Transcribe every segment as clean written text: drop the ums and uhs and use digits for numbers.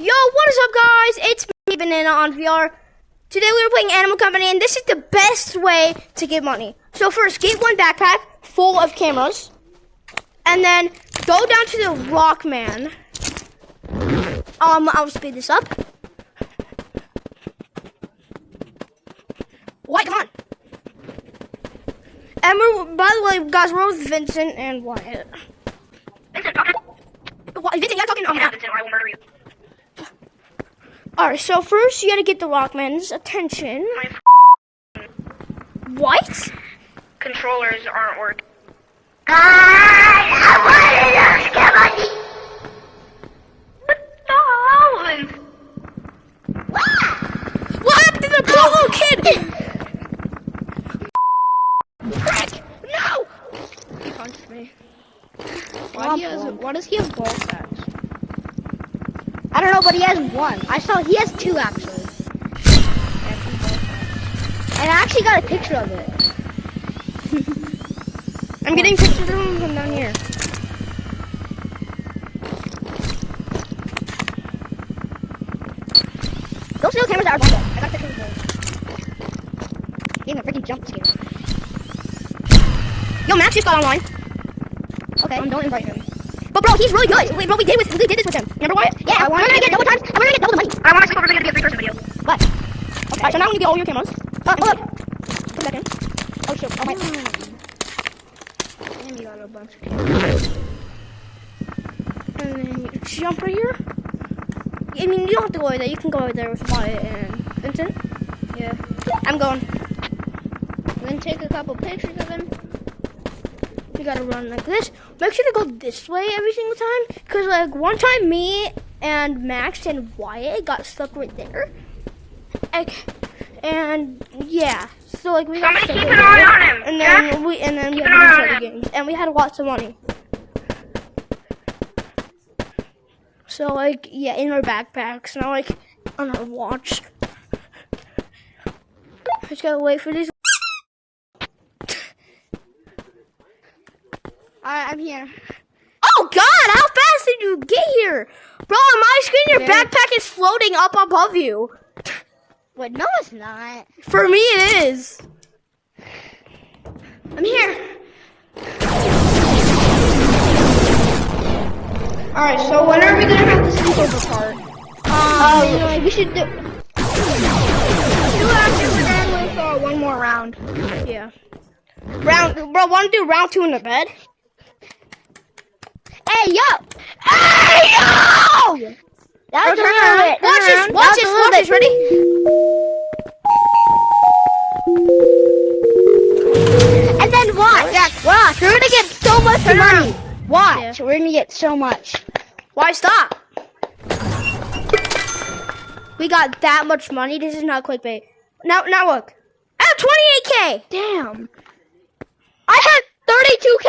Yo, what is up, guys? It's me, Banana on VR. Today we are playing Animal Company, and this is the best way to get money. So first, get one backpack full of cameras, and then go down to the Rock Man. I'll speed this up. What? Come on. And by the way, guys, we're with Vincent and Wyatt. Vincent, talking. Vincent, you're talking. Yeah, Vincent, or I will murder you. Alright, so first you gotta get the Rockman's attention. What? Controllers aren't working. What the hell is... What happened to the poor little kid? Frick! No! He punched me. Why does he have ball sacks? I don't know, but he has one. I saw he has two actually. And I actually got a picture of it. I'm getting pictures of him from down here. Those little cameras are bundle. I got pictures of those. Gave me a freaking jump scare. Yo, Max just got online. Okay. Don't invite him. But bro, he's really good. Wait, bro, we did this with him. Remember Wyatt? Yeah, we're gonna get double times. We're gonna get double the money. I want to sleep over video to be a 3-person video. What? Alright, so now I'm gonna get all your cameras. Hold up. Put it back in. Oh shit. Oh my. And you got a bunch of cameras. And then you jump right here. I mean, you don't have to go over there. You can go over there with Wyatt and Vincent. Yeah. I'm going. Then take a couple pictures of him. You gotta run like this. Make sure to go this way every single time. Because, like, one time me and Max and Wyatt got stuck right there. And yeah. So, like, we got Somebody stuck keep right an eye there. on him. And Jack? then we had to an do eye on other him. games. And we had lots of money. So, like, yeah, in our backpacks. Now, like, on our watch. Just gotta wait for these. Alright, I'm here. Oh God! How fast did you get here, bro? On my screen, your backpack is floating up above you. Wait, no, it's not. For me, it is. I'm here. Alright, so when are we gonna have the sleepover part? We should do. Do after we're done with one more round. Yeah. Bro, want to do round 2 in the bed? Hey yo! Hey yo! That was a little bit. Watch this. Ready? And then watch. Watch. We're gonna get so much money. Watch. Yeah. We're gonna get so much. Why stop? We got that much money. This is not clickbait. Now look. I have 28K. Damn. I have 32K.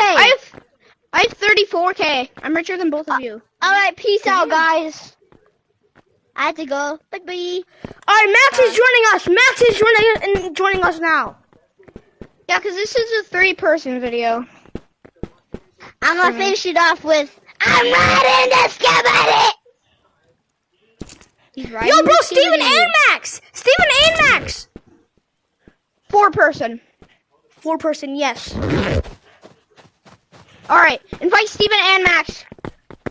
I have 34K. I'm richer than both of you. All right, peace out, guys. I have to go. Bye bye. All right, Max is joining us. Max is joining us now. Yeah, because this is a 3-person video. I'm gonna finish it off with I'm riding the skibidi. He's riding Yo, bro, the Steven skibidi. and Max. Steven and Max. 4-person. 4-person, yes. Alright, invite Steven and Max.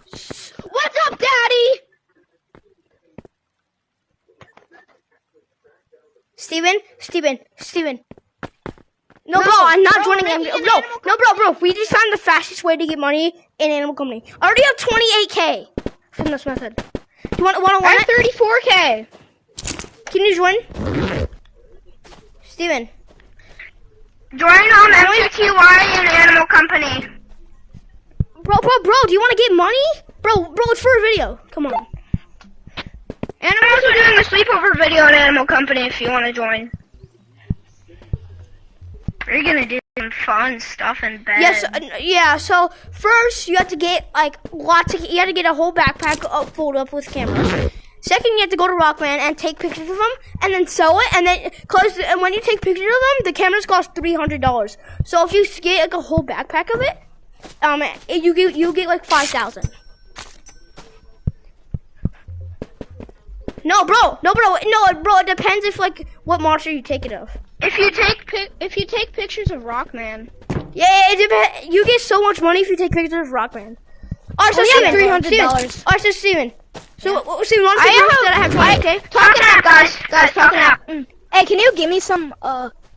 What's up, Daddy? Steven. No, bro, I'm not joining him. Bro, we just found the fastest way to get money in Animal Company. I already have 28K from this method. You want I it? have 34K. Can you join? Steven. Join MQTY in Animal Company. Bro, do you want to get money? Bro, it's for a video. Come on. And I'm also doing a sleepover video in Animal Company if you want to join. We're gonna do some fun stuff in bed. Yes, yeah. So first, you have to get you have to get a whole backpack filled up with cameras. Second, you have to go to Rockman and take pictures of them, and then sell it. And then, and when you take pictures of them, the cameras cost $300. So if you get like a whole backpack of it, you get like 5,000. No, bro. No, bro. No, bro. It depends if like what monster you take it of. If you take pictures of Rockman. Yeah, it depends. You get so much money if you take pictures of Rockman. Alright, so Oh, yeah, Steven. $300. Alright, so Steven. So Steven, want to see that I have 20K? Talking out, guys. Guys, talking out. Hey, can you give me some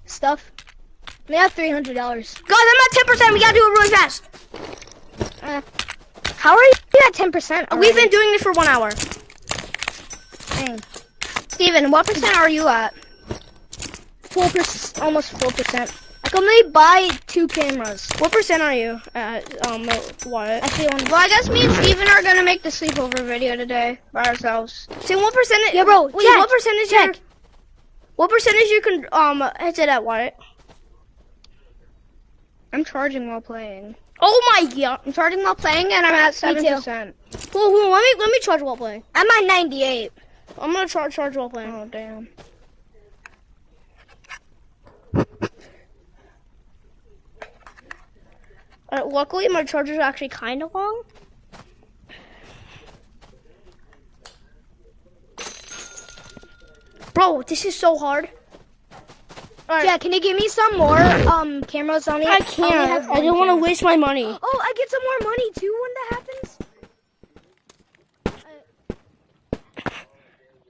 stuff? We have $300. Guys, I'm at 10%. We gotta do it really fast. How are you at 10%? We've been doing this for 1 hour. Dang. Steven, what percent are you at? Almost 4%. I can only buy 2 cameras. What percent are you at, what? Actually, Well, I guess me and Steven are gonna make the sleepover video today by ourselves. See, what percentage? Yeah, bro, Wait, check, what percentage? check. What percentage you can headset at what? I'm charging while playing. Oh my god! I'm charging while playing, and I'm at 7%. Hold on, let me charge while playing. I'm at 98. I'm gonna charge while playing. Oh damn. Luckily, my charger's actually kind of long. Bro, this is so hard. Alright. Yeah, can you give me some more cameras on the? I can't. I don't want to waste my money. Oh, I get some more money too when that happens.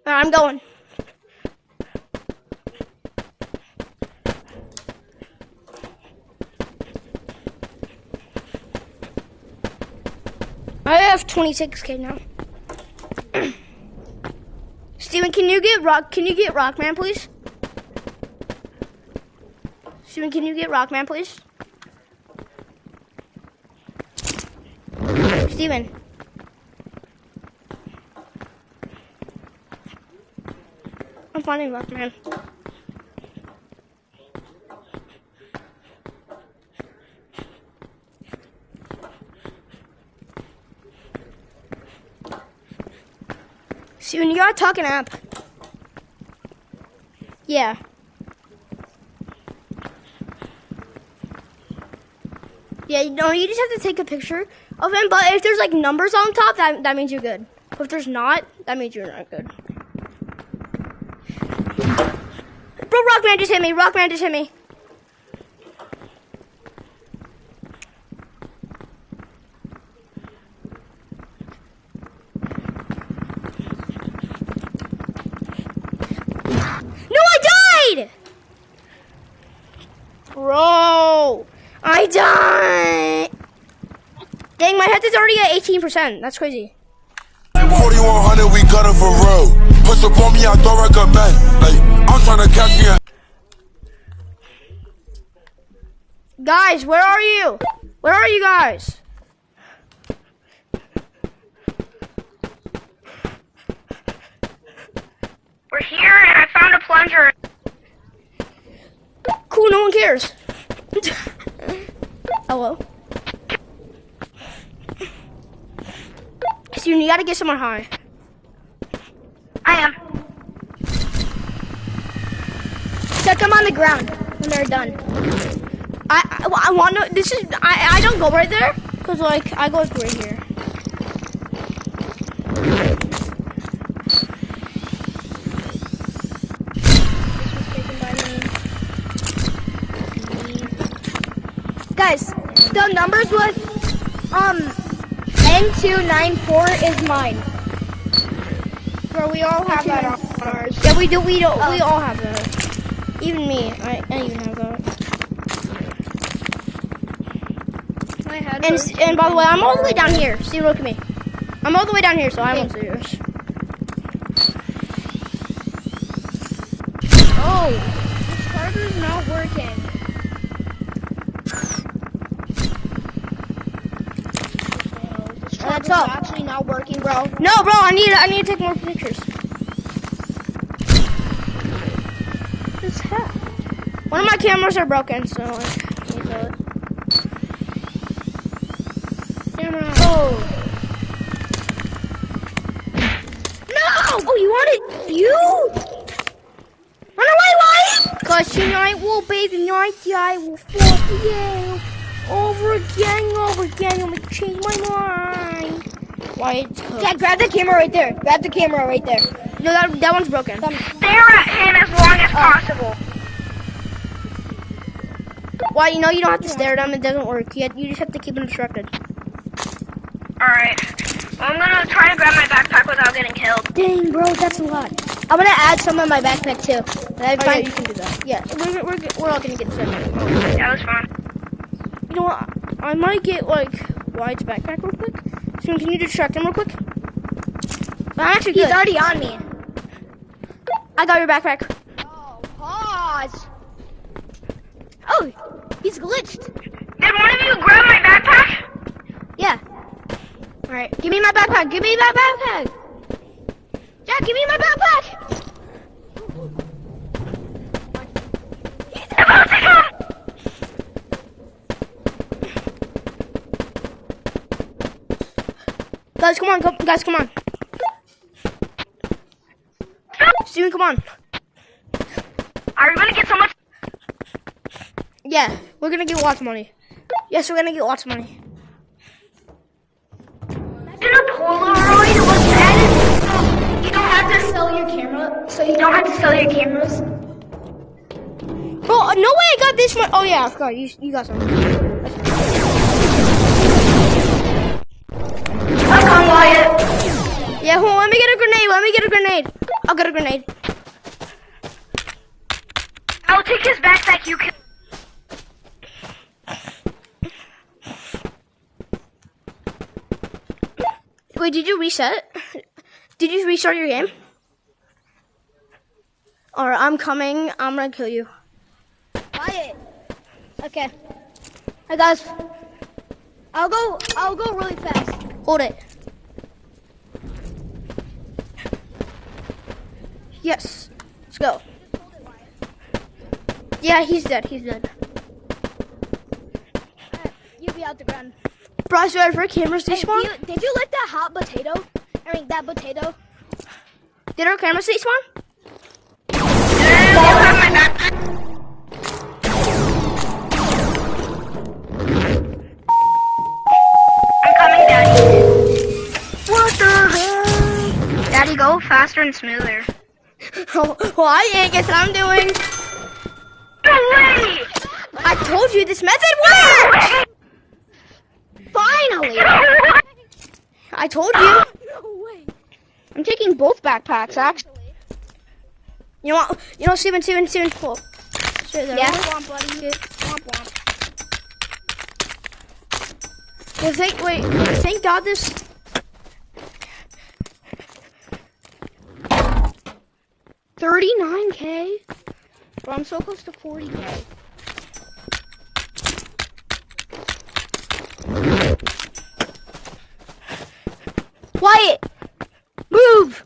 Alright, I'm going. I have 26K now. Steven, can you get Rockman, please? Steven, can you get Rockman, please? Steven. I'm finding Rockman. Steven, you gotta talk an app. Yeah. Yeah, no, you just have to take a picture of him, but if there's like numbers on top, that means you're good. But if there's not, that means you're not good. Bro, Rockman just hit me. Rockman just hit me. No, I died! Bro, I died! Dang, my head is already at 18%. That's crazy. 4100, we got it for real. Push up on me, I don't recommend. Like, I'm trying to catch me. Guys, where are you? Where are you guys? We're here, and I found a plunger. Cool, no one cares. Hello? Steven, you gotta get someone high. I am. Check them on the ground when they're done. I want to. This is. I don't go right there because like I go like right here. Guys, the numbers with N294 is mine. Bro, we all have that on ours. Yeah, we do. We all have that. Even me. I even have that. My head And by the way, I'm all the way down here. See, look at me. I'm all the way down here, so I won't see yours. Oh, this charger's not working. This charger's up. actually not working, bro. No, bro, I need to take more pictures. What's that? One of my cameras are broken, so like, I need to- Camera. Oh. No! Oh, you want it? You? Run away, Lion! Cause tonight will be the night that I will fall for you. Over again, I'm gonna change my mind. Wyatt's cooked. Dad, grab the camera right there. Grab the camera right there. No, that one's broken. Stare at him as long as possible. Wyatt, you know you don't have to stare at him. It doesn't work. You just have to keep him distracted. Alright. Well, I'm gonna try to grab my backpack without getting killed. Dang, bro, that's a lot. I'm gonna add some in my backpack too. Yeah, you can do that. Yeah, we're all gonna get this. That was fun. You know what? I might get like Wyatt's backpack real quick. So can you distract him real quick? I'm actually good. He's already on me. I got your backpack. Oh, pause. Oh, he's glitched. Did one of you grab my backpack? Yeah. All right, give me my backpack. Give me my backpack. Jack, give me my backpack. He's about to come! Guys, come on. Guys, come on. Steven, come on. Are we gonna get so much? Yeah, we're gonna get lots of money. Yes, we're gonna get lots of money. In a Polaroid was added. You don't have to sell your camera, so you don't have to sell your cameras. Bro, no way I got this one. Oh yeah, I forgot. You got some. I'll come, Wyatt. Yeah, hold on, let me get a grenade. I'll get a grenade. I'll take his backpack. You can. Wait, did you reset? Did you restart your game? Alright, I'm coming. I'm gonna kill you. Wyatt. Okay. Hey guys. I'll go really fast. Hold it. Yes. Let's go. Yeah, he's dead. Alright, you be out the ground. Bro, so I for cameras Hey, despawn? did you like that hot potato? I mean, that potato. Did our cameras despawn? I'm coming, Daddy. What the hell? Daddy, go faster and smoother. Well, I guess I'm doing. No way! I told you this method works! Finally! I told you. No way. I'm taking both backpacks, actually. You know what, Steven, pull. Straight there. Yeah. Womp, buddy. Womp, womp. Well, thank God this. $39K? Bro, I'm so close to 40K. Wyatt! Move!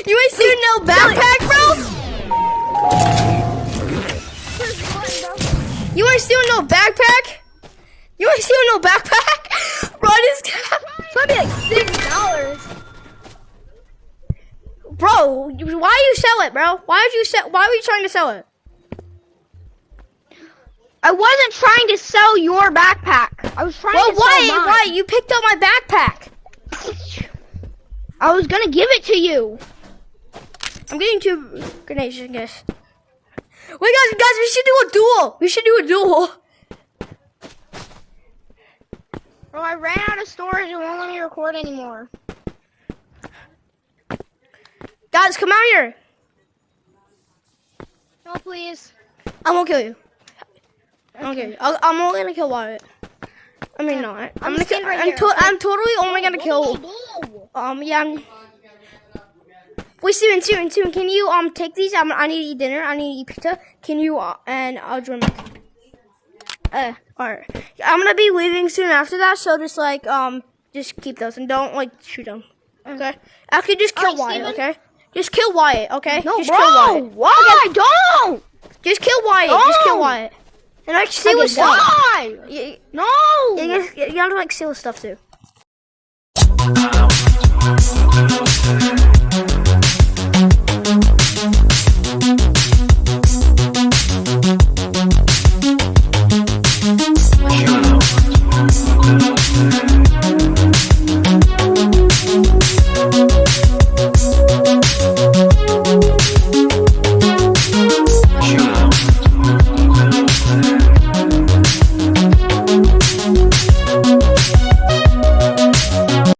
You ain't seen no backpack, bro? You ain't stealing no backpack? You ain't stealing no backpack? Bro, this guy. It's gonna be like $6. Bro, why you sell it, bro? Why were you trying to sell it? I wasn't trying to sell your backpack. I was trying to sell mine. Why? You picked up my backpack. I was gonna give it to you. I'm getting 2 grenades, I guess. Wait, guys, we should do a duel. Bro, I ran out of storage and won't let me record anymore. Guys, come out here. No, please. I won't kill you. I'm only gonna kill Wyatt. I mean, not. I'm gonna kill. right here, I'm totally only gonna kill. Yeah. Wait, Steven, can you take these? I need to eat dinner. I need to eat pizza. Can you and I'll join back. Alright. I'm gonna be leaving soon after that, so just keep those and don't shoot them. Okay. Actually, just kill Wyatt. Steven? Okay. Just kill Wyatt. Okay. No, just bro. kill Wyatt. Why? Don't. Just kill Wyatt. No. Just kill Wyatt. And steal his stuff. Why? No. You gotta steal his stuff too.